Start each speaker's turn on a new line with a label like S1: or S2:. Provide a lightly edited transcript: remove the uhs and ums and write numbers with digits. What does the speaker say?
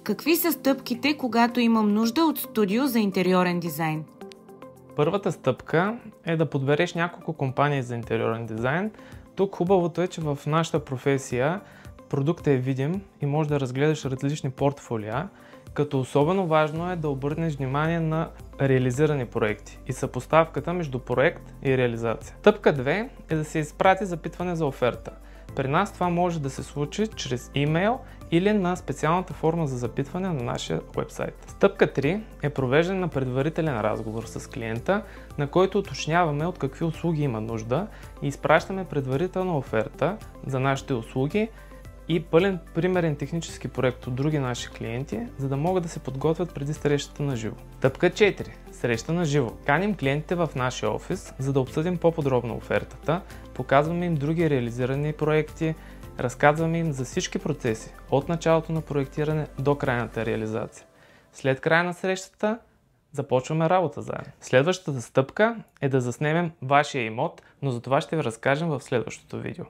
S1: Какви са стъпките, когато имам нужда от студио за интериорен дизайн?
S2: Първата стъпка е да подбереш няколко компании за интериорен дизайн. Тук хубавото е, че в нашата професия продуктът е видим и можеш да разгледаш различни портфолиа, като особено важно е да обърнеш внимание на реализирани проекти и съпоставката между проект и реализация. Стъпка 2 е да се изпрати запитване за оферта. При нас това може да се случи чрез имейл или на специалната форма за запитване на нашия уебсайт. Стъпка 3 е провеждане на предварителен разговор с клиента, на който уточняваме от какви услуги има нужда и изпращаме предварителна оферта за нашите услуги и пълен примерен технически проект от други наши клиенти, за да могат да се подготвят преди срещата на живо. Стъпка 4. Среща на живо. Каним клиентите в нашия офис, за да обсъдим по-подробно офертата, показваме им други реализирани проекти, разказваме им за всички процеси, от началото на проектиране до крайната реализация. След края на срещата започваме работа заедно. Следващата стъпка е да заснемем вашия имот, но за това ще ви разкажем в следващото видео.